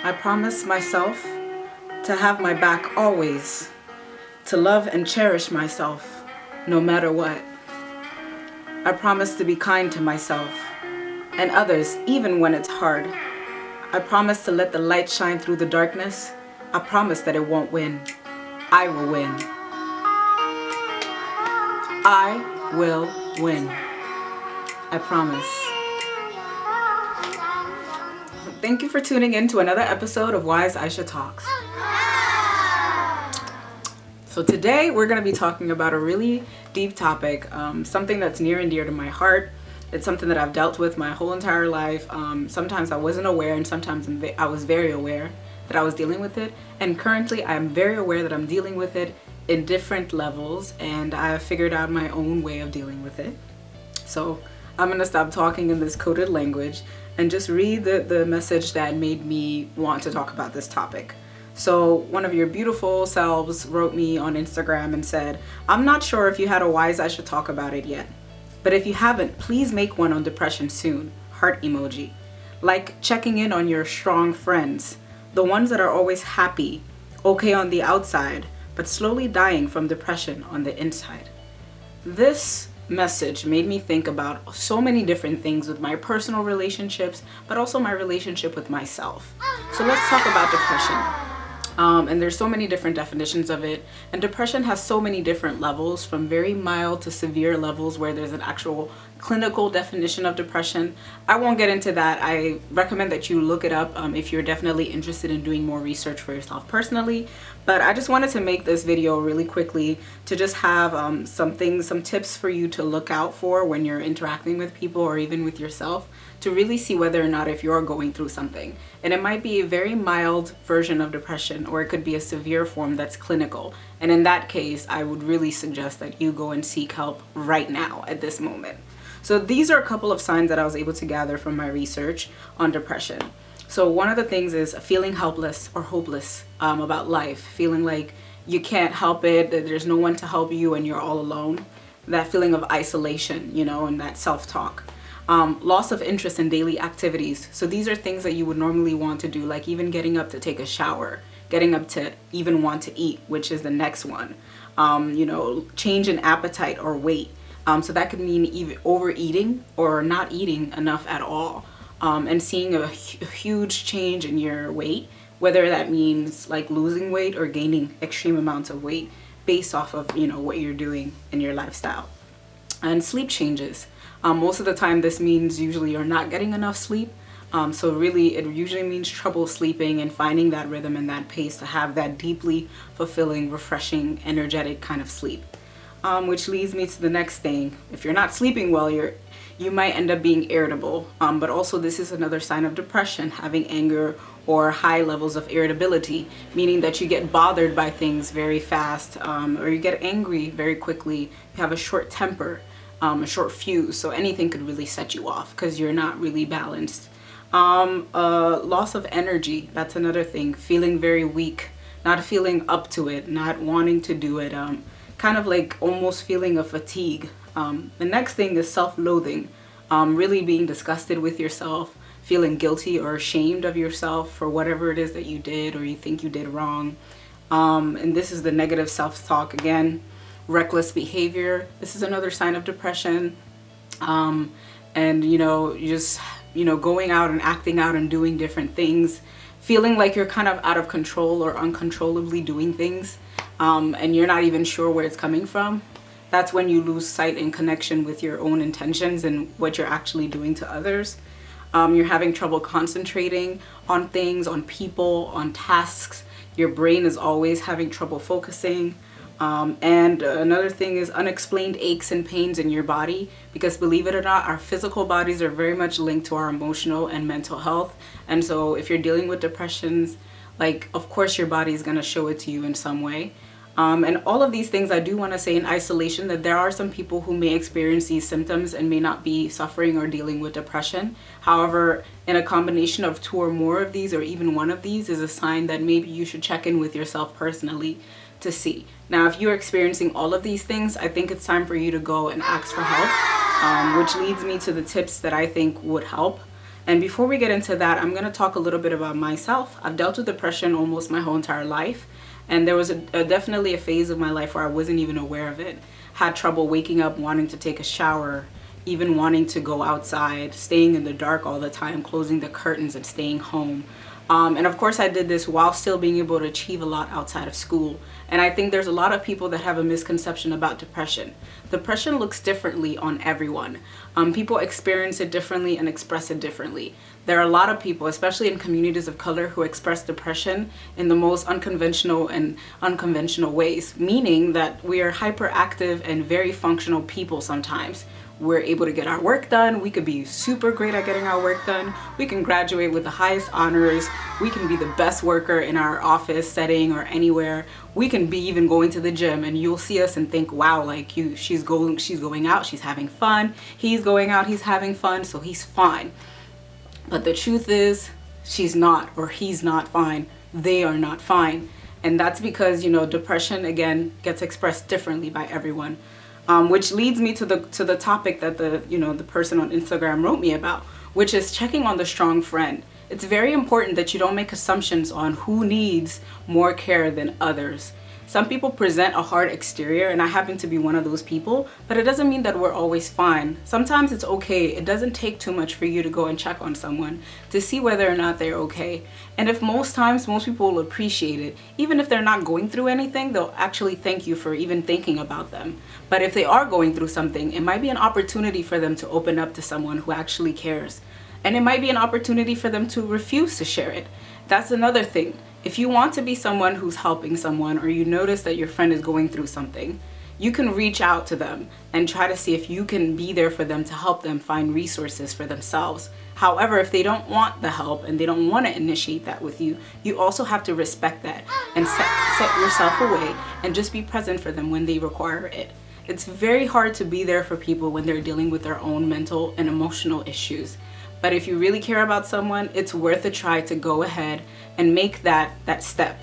I promise myself to have my back always, to love and cherish myself no matter what. I promise to be kind to myself and others even when it's hard. I promise to let the light shine through the darkness. I promise that it won't win. I will win. I will win. I promise. Thank you for tuning in to another episode of WiseAïchaTalks. So today we're going to be talking about a really deep topic, something that's near and dear to my heart. It's something that I've dealt with my whole entire life. Sometimes I wasn't aware, and sometimes I was very aware that I was dealing with it. And currently I'm very aware that I'm dealing with it in different levels, and I've figured out my own way of dealing with it. So I'm going to stop talking in this coded language and just read the message that made me want to talk about this topic. So one of your beautiful selves wrote me on Instagram and said, "I'm not sure if you had a WiseAïchaTalk about it yet, but if you haven't, please make one on depression soon." Heart emoji. Like checking in on your strong friends, the ones that are always happy, okay on the outside, but slowly dying from depression on the inside. This message made me think about so many different things with my personal relationships, but also my relationship with myself. So let's talk about depression. And there's so many different definitions of it, and depression has so many different levels, from very mild to severe levels where there's an actual clinical definition of depression. I won't get into that. I recommend that you look it up if you're definitely interested in doing more research for yourself personally. But I just wanted to make this video really quickly to just have some tips for you to look out for when you're interacting with people or even with yourself, to really see whether or not if you're going through something. And it might be a very mild version of depression, or it could be a severe form that's clinical. And in that case, I would really suggest that you go and seek help right now at this moment. So these are a couple of signs that I was able to gather from my research on depression. So one of the things is feeling helpless or hopeless about life, feeling like you can't help it, that there's no one to help you and you're all alone. That feeling of isolation, and that self-talk. Loss of interest in daily activities. So these are things that you would normally want to do, like even getting up to take a shower, getting up to even want to eat, which is the next one. Change in appetite or weight. So that could mean even overeating or not eating enough at all. And seeing a huge change in your weight, whether that means like losing weight or gaining extreme amounts of weight based off of, what you're doing in your lifestyle. And sleep changes. Most of the time this means usually you're not getting enough sleep. So really it usually means trouble sleeping and finding that rhythm and that pace to have that deeply fulfilling, refreshing, energetic kind of sleep. Which leads me to the next thing. If you're not sleeping well, you might end up being irritable. But also this is another sign of depression, having anger or high levels of irritability, meaning that you get bothered by things very fast, or you get angry very quickly. You have a short temper, a short fuse, so anything could really set you off because you're not really balanced. Loss of energy, that's another thing. Feeling very weak, not feeling up to it, not wanting to do it, kind of like almost feeling a fatigue. The next thing is self-loathing, really being disgusted with yourself, feeling guilty or ashamed of yourself for whatever it is that you did or you think you did wrong. And this is the negative self-talk again. Reckless behavior, this is another sign of depression. And just going out and acting out and doing different things, feeling like you're kind of out of control or uncontrollably doing things, and you're not even sure where it's coming from. That's when you lose sight and connection with your own intentions and what you're actually doing to others. You're having trouble concentrating on things, on people, on tasks. Your brain is always having trouble focusing. And another thing is unexplained aches and pains in your body, because believe it or not, our physical bodies are very much linked to our emotional and mental health. And so if you're dealing with depressions, of course your body is going to show it to you in some way. And all of these things, I do want to say in isolation that there are some people who may experience these symptoms and may not be suffering or dealing with depression. However, in a combination of 2 or more of these, or even one of these, is a sign that maybe you should check in with yourself personally to see. Now, if you're experiencing all of these things, I think it's time for you to go and ask for help, which leads me to the tips that I think would help. And before we get into that, I'm going to talk a little bit about myself. I've dealt with depression almost my whole entire life. And there was definitely a phase of my life where I wasn't even aware of it. Had trouble waking up, wanting to take a shower, even wanting to go outside, staying in the dark all the time, closing the curtains and staying home. And of course I did this while still being able to achieve a lot outside of school. And I think there's a lot of people that have a misconception about depression. Depression looks differently on everyone. People experience it differently and express it differently. There are a lot of people, especially in communities of color, who express depression in the most unconventional ways, meaning that we are hyperactive and very functional people sometimes. We're able to get our work done. We could be super great at getting our work done. We can graduate with the highest honors. We can be the best worker in our office setting or anywhere. We can be even going to the gym, and you'll see us and think, wow, like she's going out, she's having fun. He's going out, he's having fun, so he's fine. But the truth is, she's not, or he's not fine. They are not fine. And that's because, depression, again, gets expressed differently by everyone. Which leads me to the topic that the person on Instagram wrote me about, which is checking on the strong friend. It's very important that you don't make assumptions on who needs more care than others. Some people present a hard exterior, and I happen to be one of those people, but it doesn't mean that we're always fine. Sometimes it's okay. It doesn't take too much for you to go and check on someone to see whether or not they're okay. And if most people will appreciate it, even if they're not going through anything, they'll actually thank you for even thinking about them. But if they are going through something, it might be an opportunity for them to open up to someone who actually cares. And it might be an opportunity for them to refuse to share it. That's another thing. If you want to be someone who's helping someone, or you notice that your friend is going through something, you can reach out to them and try to see if you can be there for them to help them find resources for themselves. However, if they don't want the help and they don't want to initiate that with you, you also have to respect that and set yourself away and just be present for them when they require it. It's very hard to be there for people when they're dealing with their own mental and emotional issues. But if you really care about someone, it's worth a try to go ahead and make that step.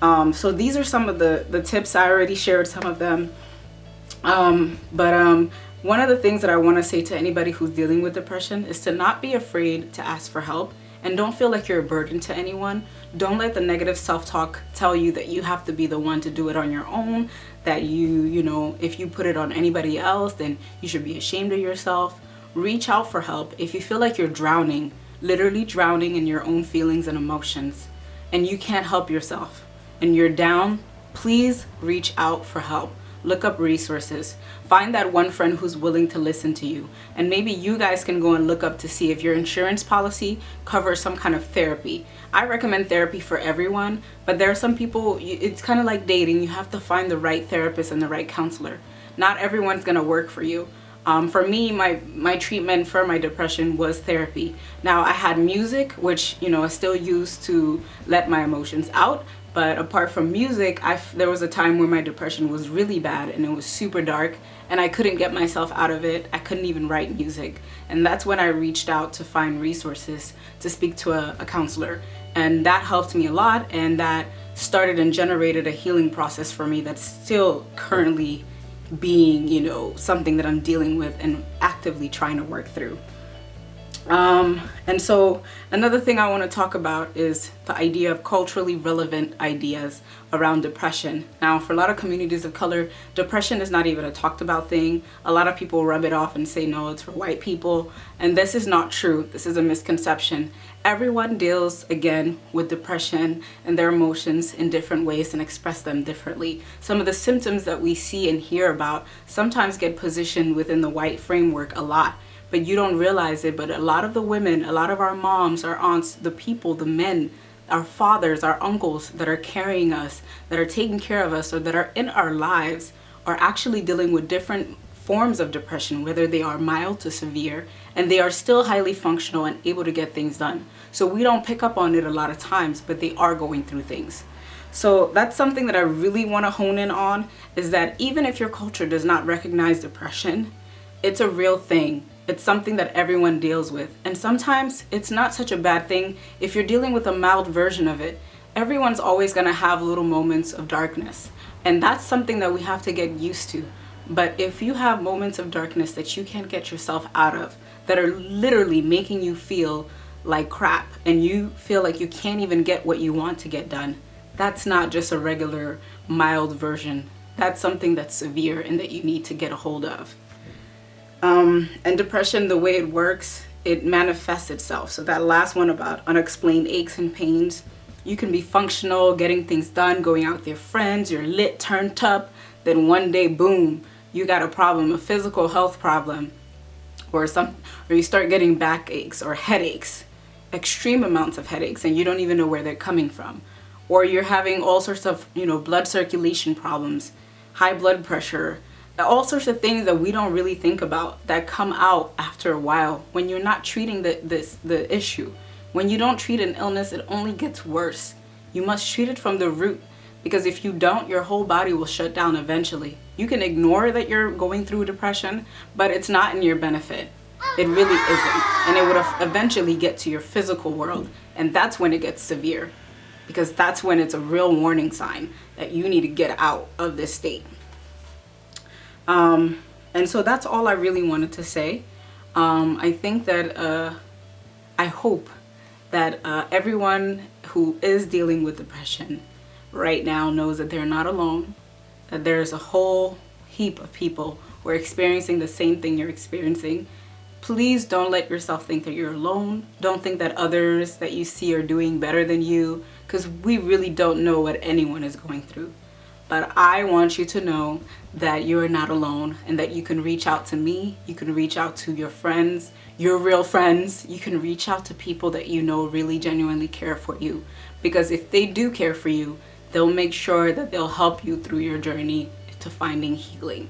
So these are some of the tips. I already shared some of them. One of the things that I want to say to anybody who's dealing with depression is to not be afraid to ask for help, and don't feel like you're a burden to anyone. Don't let the negative self-talk tell you that you have to be the one to do it on your own, that if you put it on anybody else, then you should be ashamed of yourself. Reach out for help. If you feel like you're drowning, literally drowning in your own feelings and emotions, and you can't help yourself, and you're down, please reach out for help. Look up resources. Find that one friend who's willing to listen to you. And maybe you guys can go and look up to see if your insurance policy covers some kind of therapy. I recommend therapy for everyone, but there are some people, it's kind of like dating. You have to find the right therapist and the right counselor. Not everyone's gonna work for you. For me, my treatment for my depression was therapy. Now, I had music, which I still use to let my emotions out. But apart from music, there was a time where my depression was really bad and it was super dark, and I couldn't get myself out of it. I couldn't even write music. And that's when I reached out to find resources to speak to a counselor. And that helped me a lot, and that started and generated a healing process for me that's still currently being, something that I'm dealing with and actively trying to work through. And so another thing I want to talk about is the idea of culturally relevant ideas around depression. Now, for a lot of communities of color, depression is not even a talked about thing. A lot of people rub it off and say, no, it's for white people. And this is not true. This is a misconception. Everyone deals, again, with depression and their emotions in different ways and express them differently. Some of the symptoms that we see and hear about sometimes get positioned within the white framework a lot, but you don't realize it. But a lot of the women, a lot of our moms, our aunts, the people, the men, our fathers, our uncles that are carrying us, that are taking care of us, or that are in our lives, are actually dealing with different forms of depression, whether they are mild to severe, and they are still highly functional and able to get things done. So we don't pick up on it a lot of times, but they are going through things. So that's something that I really want to hone in on, is that even if your culture does not recognize depression, it's a real thing. It's something that everyone deals with. And sometimes it's not such a bad thing if you're dealing with a mild version of it. Everyone's always going to have little moments of darkness. And that's something that we have to get used to. But if you have moments of darkness that you can't get yourself out of, that are literally making you feel like crap, and you feel like you can't even get what you want to get done, that's not just a regular mild version. That's something that's severe and that you need to get a hold of. And depression, the way it works, it manifests itself. So that last one about unexplained aches and pains, you can be functional, getting things done, going out with your friends, you're lit, turned up, then one day, boom, you got a problem, a physical health problem, or you start getting backaches or headaches, extreme amounts of headaches, and you don't even know where they're coming from. Or you're having all sorts of, blood circulation problems, high blood pressure, all sorts of things that we don't really think about that come out after a while when you're not treating the issue. When you don't treat an illness, it only gets worse. You must treat it from the root, because if you don't, your whole body will shut down eventually. You can ignore that you're going through depression, but it's not in your benefit. It really isn't. And it would eventually get to your physical world, and that's when it gets severe, because that's when it's a real warning sign that you need to get out of this state. And so that's all I really wanted to say. I think that I hope that everyone who is dealing with depression right now knows that they're not alone, that there's a whole heap of people who are experiencing the same thing you're experiencing. Please don't let yourself think that you're alone. Don't think that others that you see are doing better than you, because we really don't know what anyone is going through. But I want you to know that you're not alone, and that you can reach out to me, you can reach out to your friends, your real friends, you can reach out to people that you know really genuinely care for you. Because if they do care for you, they'll make sure that they'll help you through your journey to finding healing.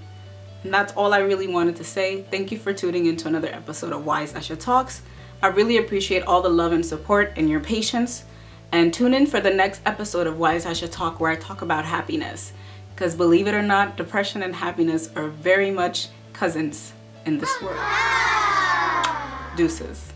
And that's all I really wanted to say. Thank you for tuning into another episode of WiseAïchaTalks. I really appreciate all the love and support and your patience. And tune in for the next episode of WiseAïchaTalk, where I talk about happiness. Because believe it or not, depression and happiness are very much cousins in this world. Deuces.